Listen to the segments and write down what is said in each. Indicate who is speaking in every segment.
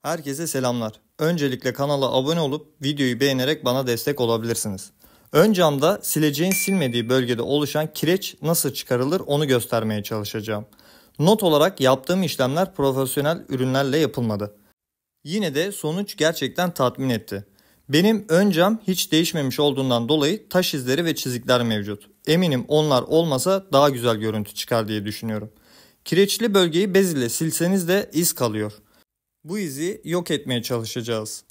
Speaker 1: Herkese selamlar. Öncelikle kanala abone olup videoyu beğenerek bana destek olabilirsiniz. Ön camda sileceğin silmediği bölgede oluşan kireç nasıl çıkarılır onu göstermeye çalışacağım. Not olarak yaptığım işlemler profesyonel ürünlerle yapılmadı. Yine de sonuç gerçekten tatmin etti. Benim ön cam hiç değişmemiş olduğundan dolayı taş izleri ve çizikler mevcut. Eminim onlar olmasa daha güzel görüntü çıkar diye düşünüyorum. Kireçli bölgeyi bez ile silseniz de iz kalıyor. Bu izi yok etmeye çalışacağız.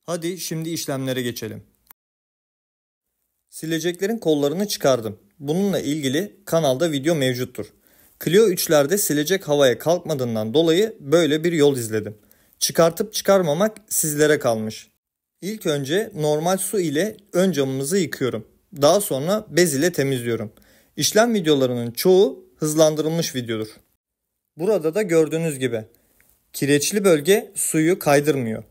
Speaker 1: Hadi şimdi işlemlere geçelim. Sileceklerin kollarını çıkardım. Bununla ilgili kanalda video mevcuttur. Clio 3'lerde silecek havaya kalkmadığından dolayı böyle bir yol izledim. Çıkartıp çıkarmamak sizlere kalmış. İlk önce normal su ile ön camımızı yıkıyorum. Daha sonra bez ile temizliyorum. İşlem videolarının çoğu hızlandırılmış videodur. Burada da gördüğünüz gibi kireçli bölge suyu kaydırmıyor.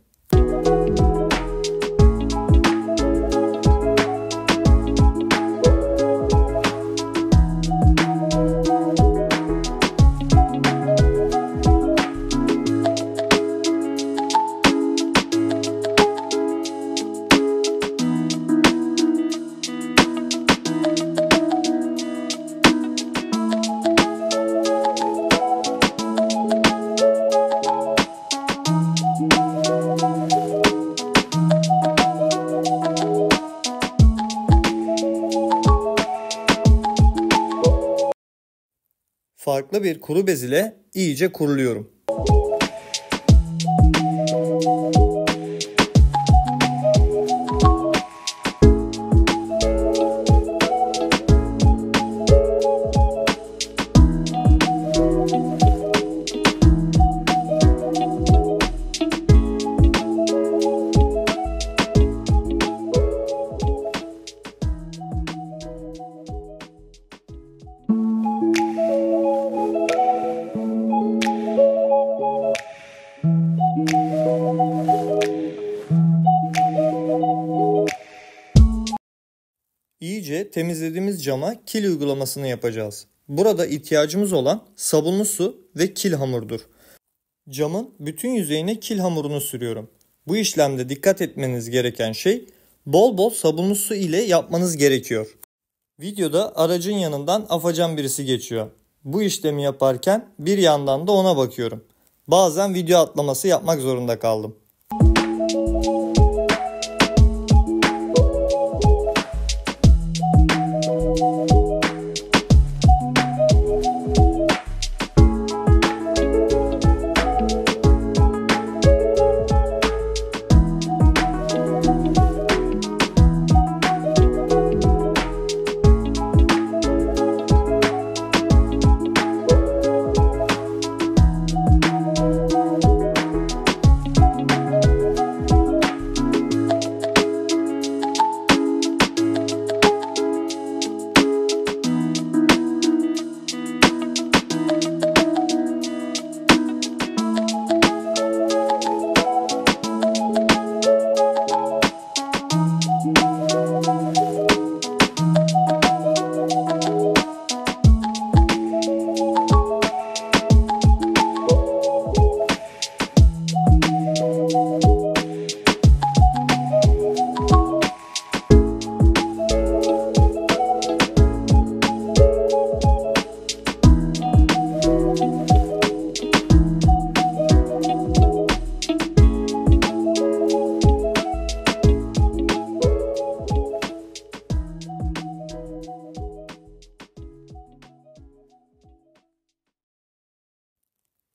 Speaker 1: Farklı bir kuru bez ile iyice kuruluyorum. İyice temizlediğimiz cama kil uygulamasını yapacağız. Burada ihtiyacımız olan sabunlu su ve kil hamurdur. Camın bütün yüzeyine kil hamurunu sürüyorum. Bu işlemde dikkat etmeniz gereken şey bol bol sabunlu su ile yapmanız gerekiyor. Videoda aracın yanından afacan birisi geçiyor. Bu işlemi yaparken bir yandan da ona bakıyorum. Bazen video atlaması yapmak zorunda kaldım.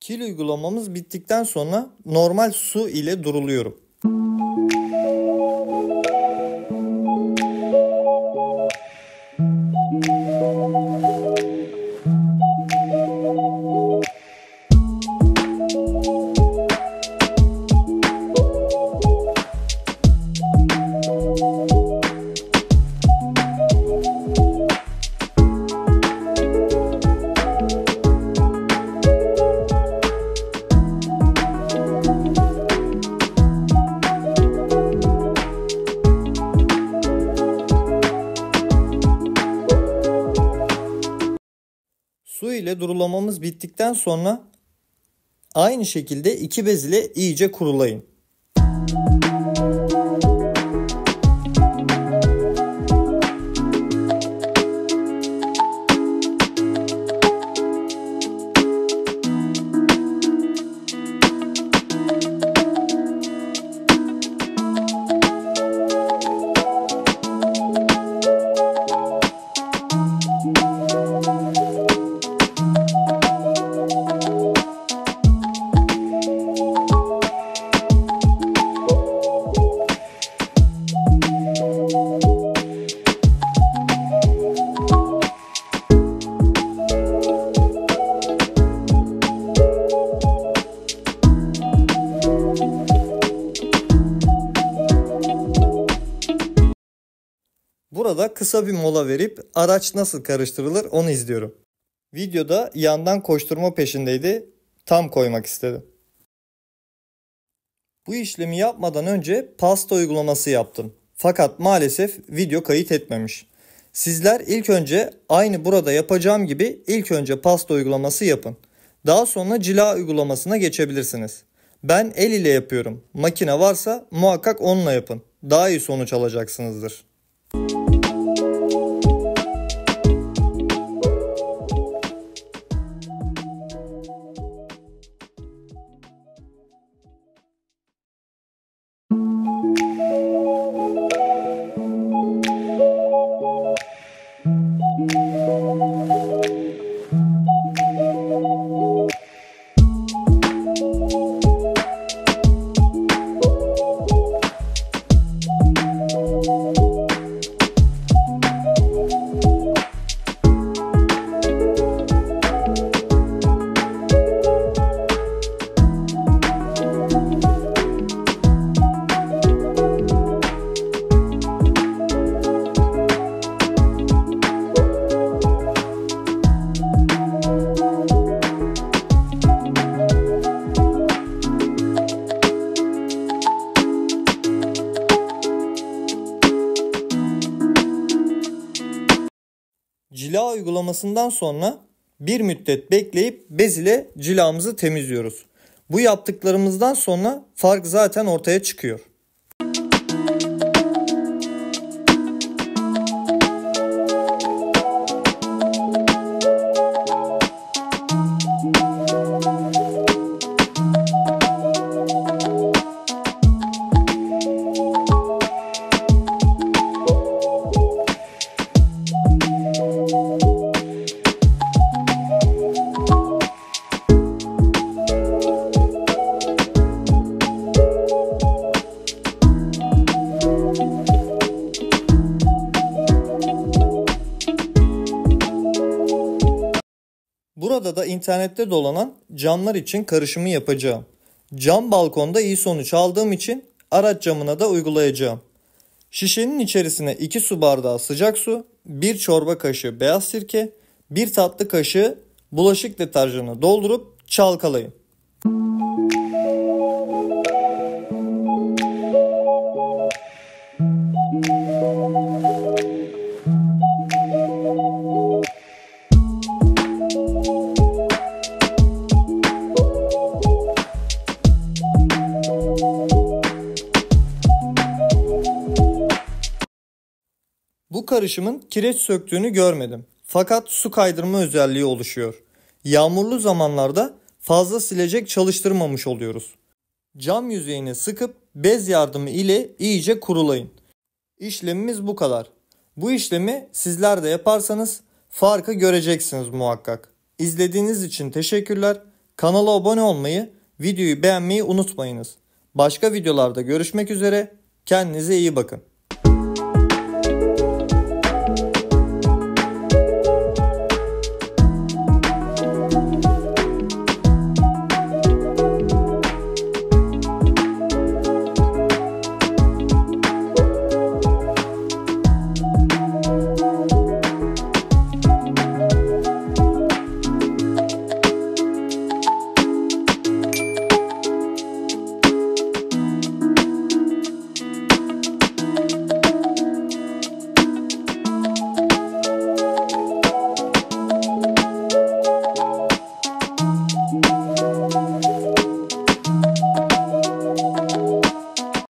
Speaker 1: Kil uygulamamız bittikten sonra normal su ile duruluyorum. Su ile durulamamız bittikten sonra aynı şekilde 2 bez ile iyice kurulayın. Burada kısa bir mola verip araç nasıl karıştırılır onu izliyorum. Videoda yandan koşturma peşindeydi. Tam koymak istedim. Bu işlemi yapmadan önce pasta uygulaması yaptım. Fakat maalesef video kayıt etmemiş. Sizler ilk önce aynı burada yapacağım gibi ilk önce pasta uygulaması yapın. Daha sonra cila uygulamasına geçebilirsiniz. Ben el ile yapıyorum. Makine varsa muhakkak onunla yapın. Daha iyi sonuç alacaksınızdır. Cila uygulamasından sonra bir müddet bekleyip bez ile cilamızı temizliyoruz. Bu yaptıklarımızdan sonra fark zaten ortaya çıkıyor. Burada da internette dolanan camlar için karışımı yapacağım. Cam balkonda iyi sonuç aldığım için araç camına da uygulayacağım. Şişenin içerisine 2 su bardağı sıcak su, 1 çorba kaşığı beyaz sirke, 1 tatlı kaşığı bulaşık deterjanı doldurup çalkalayın. Bu karışımın kireç söktüğünü görmedim. Fakat su kaydırma özelliği oluşuyor. Yağmurlu zamanlarda fazla silecek çalıştırmamış oluyoruz. Cam yüzeyini sıkıp bez yardımı ile iyice kurulayın. İşlemimiz bu kadar. Bu işlemi sizler de yaparsanız farkı göreceksiniz muhakkak. İzlediğiniz için teşekkürler. Kanala abone olmayı, videoyu beğenmeyi unutmayınız. Başka videolarda görüşmek üzere. Kendinize iyi bakın.